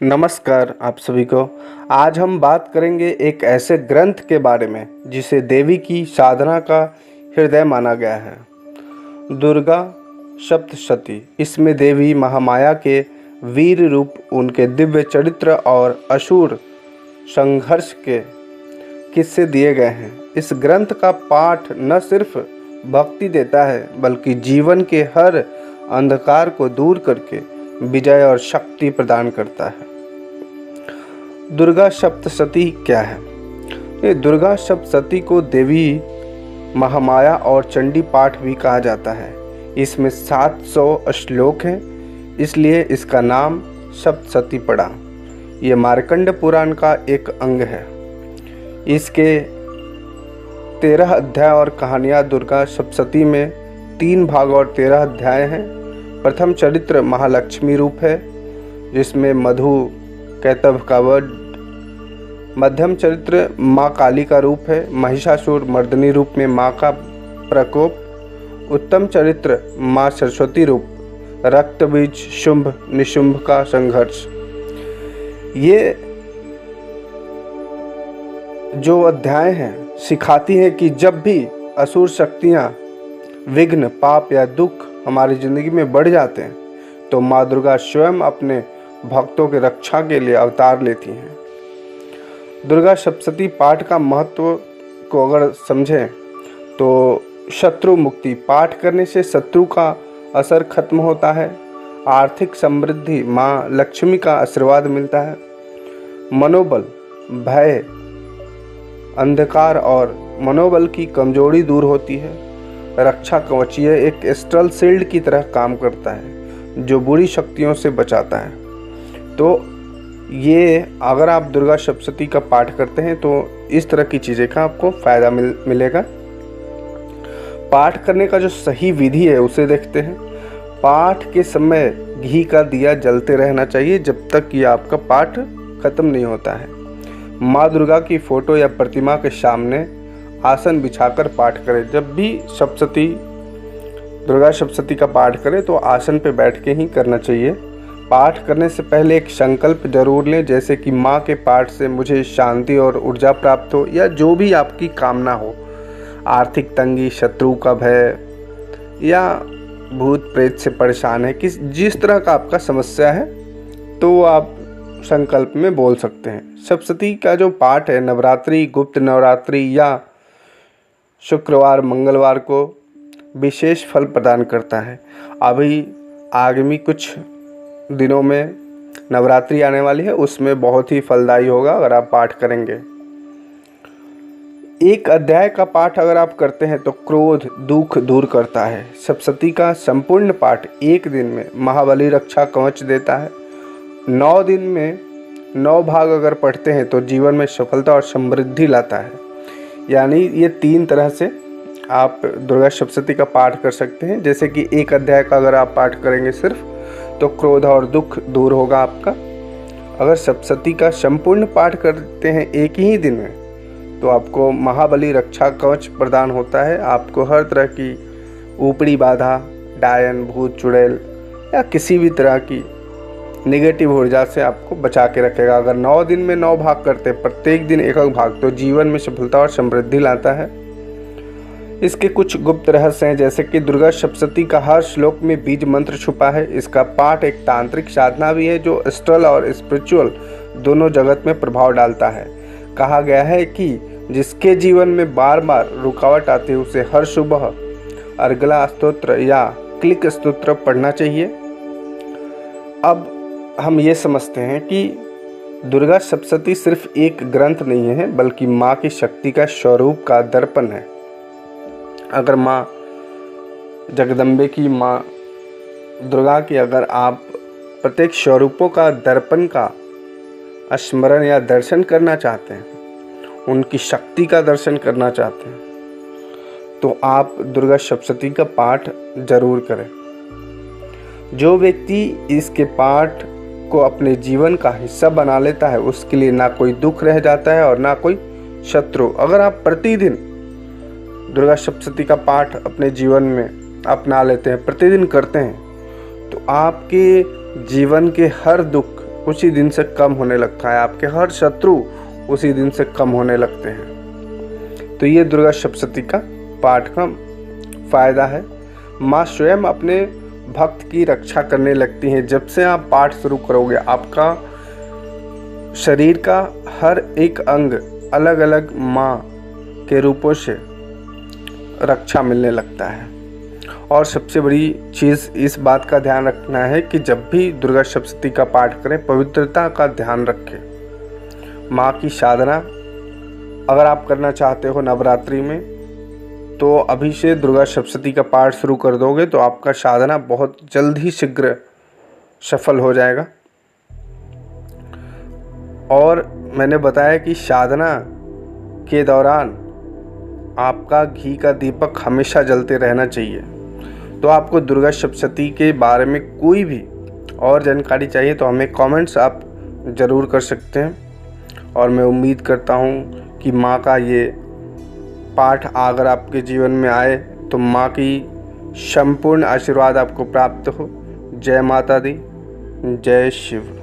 नमस्कार आप सभी को। आज हम बात करेंगे एक ऐसे ग्रंथ के बारे में जिसे देवी की साधना का हृदय माना गया है, दुर्गा सप्तशती। इसमें देवी महामाया के वीर रूप, उनके दिव्य चरित्र और असुर संघर्ष के किस्से दिए गए हैं। इस ग्रंथ का पाठ न सिर्फ भक्ति देता है बल्कि जीवन के हर अंधकार को दूर करके विजय और शक्ति प्रदान करता है। दुर्गा सप्तशती क्या है? ये दुर्गा सप्तशती को देवी महामाया और चंडी पाठ भी कहा जाता है। इसमें 700 श्लोक हैं, इसलिए इसका नाम सप्तशती पड़ा। ये मार्कंड पुराण का एक अंग है। इसके 13 अध्याय और कहानियाँ दुर्गा सप्तशती में 3 भाग और 13 अध्याय हैं। प्रथम चरित्र महालक्ष्मी रूप है, जिसमें मधु कैतव का वध। मध्यम चरित्र माँ काली का रूप है, महिषासुर मर्दनी रूप में माँ का प्रकोप। उत्तम चरित्र माँ सरस्वती रूप, रक्त बीज शुंभ निशुंभ का संघर्ष। ये जो अध्याय हैं सिखाती हैं कि जब भी असुर शक्तियाँ, विघ्न, पाप या दुख हमारी ज़िंदगी में बढ़ जाते हैं तो माँ दुर्गा स्वयं अपने भक्तों की रक्षा के लिए अवतार लेती हैं। दुर्गा सप्तशती पाठ का महत्व को अगर समझें तो शत्रु मुक्ति पाठ करने से शत्रु का असर खत्म होता है। आर्थिक समृद्धि, माँ लक्ष्मी का आशीर्वाद मिलता है। मनोबल, भय, अंधकार और मनोबल की कमजोरी दूर होती है। रक्षा कवच, यह एक एस्ट्रल शील्ड की तरह काम करता है जो बुरी शक्तियों से बचाता है। तो ये अगर आप दुर्गा सप्तशती का पाठ करते हैं तो इस तरह की चीज़ें का आपको फ़ायदा मिलेगा। पाठ करने का जो सही विधि है उसे देखते हैं। पाठ के समय घी का दिया जलते रहना चाहिए जब तक कि आपका पाठ खत्म नहीं होता है। माँ दुर्गा की फ़ोटो या प्रतिमा के सामने आसन बिछाकर पाठ करें। जब भी दुर्गा सप्तशती का पाठ करें तो आसन पर बैठ के ही करना चाहिए। पाठ करने से पहले एक संकल्प जरूर लें, जैसे कि माँ के पाठ से मुझे शांति और ऊर्जा प्राप्त हो, या जो भी आपकी कामना हो। आर्थिक तंगी, शत्रु का भय या भूत प्रेत से परेशान है, जिस तरह का आपका समस्या है तो वो आप संकल्प में बोल सकते हैं। सप्तशती का जो पाठ है नवरात्रि, गुप्त नवरात्रि या शुक्रवार, मंगलवार को विशेष फल प्रदान करता है। अभी आगामी कुछ दिनों में नवरात्रि आने वाली है, उसमें बहुत ही फलदायी होगा अगर आप पाठ करेंगे। एक अध्याय का पाठ अगर आप करते हैं तो क्रोध, दुख दूर करता है। सप्तशती का संपूर्ण पाठ एक दिन में महाबली रक्षा कवच देता है। 9 दिन में 9 भाग अगर पढ़ते हैं तो जीवन में सफलता और समृद्धि लाता है। यानी ये 3 तरह से आप दुर्गा सप्तशती का पाठ कर सकते हैं। जैसे कि एक अध्याय का अगर आप पाठ करेंगे सिर्फ तो क्रोध और दुख दूर होगा आपका। अगर सप्तशती का संपूर्ण पाठ करते हैं एक ही दिन में तो आपको महाबली रक्षा कवच प्रदान होता है। आपको हर तरह की ऊपरी बाधा, डायन, भूत, चुड़ैल या किसी भी तरह की नेगेटिव ऊर्जा से आपको बचा के रखेगा। अगर 9 दिन में 9 भाग करते, प्रत्येक दिन एक भाग, तो जीवन में सफलता और समृद्धि लाता है। इसके कुछ गुप्त रहस्य हैं, जैसे कि दुर्गा सप्तशती का हर श्लोक में बीज मंत्र छुपा है। इसका पाठ एक तांत्रिक साधना भी है जो एस्ट्रल और स्पिरिचुअल दोनों जगत में प्रभाव डालता है। कहा गया है कि जिसके जीवन में बार बार रुकावट आती है उसे हर सुबह अर्गला स्तोत्र या क्लिक स्तोत्र पढ़ना चाहिए। अब हम ये समझते हैं कि दुर्गा सप्तशती सिर्फ एक ग्रंथ नहीं है बल्कि माँ की शक्ति का स्वरूप का दर्पण है। अगर माँ जगदम्बे की, माँ दुर्गा की अगर आप प्रत्येक स्वरूपों का दर्पण का स्मरण या दर्शन करना चाहते हैं, उनकी शक्ति का दर्शन करना चाहते हैं, तो आप दुर्गा सप्तशती का पाठ जरूर करें। जो व्यक्ति इसके पाठ को अपने जीवन का हिस्सा बना लेता है उसके लिए ना कोई दुख रह जाता है और ना कोई शत्रु। अगर आप प्रतिदिन दुर्गा सप्तशती का पाठ अपने जीवन में अपना लेते हैं, प्रतिदिन करते हैं, तो आपके जीवन के हर दुख उसी दिन से कम होने लगता है, आपके हर शत्रु उसी दिन से कम होने लगते हैं। तो ये दुर्गा सप्तशती का पाठ का फायदा है। माँ स्वयं अपने भक्त की रक्षा करने लगती हैं। जब से आप पाठ शुरू करोगे, आपका शरीर का हर एक अंग अलग अलग माँ के रूपों से रक्षा मिलने लगता है। और सबसे बड़ी चीज़ इस बात का ध्यान रखना है कि जब भी दुर्गा सप्तशती का पाठ करें, पवित्रता का ध्यान रखें। माँ की साधना अगर आप करना चाहते हो नवरात्रि में, तो अभी से दुर्गा सप्तशती का पाठ शुरू कर दोगे तो आपका साधना बहुत जल्द ही शीघ्र सफल हो जाएगा। और मैंने बताया कि साधना के दौरान आपका घी का दीपक हमेशा जलते रहना चाहिए। तो आपको दुर्गा सप्तशती के बारे में कोई भी और जानकारी चाहिए तो हमें कमेंट्स आप ज़रूर कर सकते हैं। और मैं उम्मीद करता हूँ कि माँ का ये पाठ अगर आपके जीवन में आए तो माँ की संपूर्ण आशीर्वाद आपको प्राप्त हो। जय माता दी, जय शिव।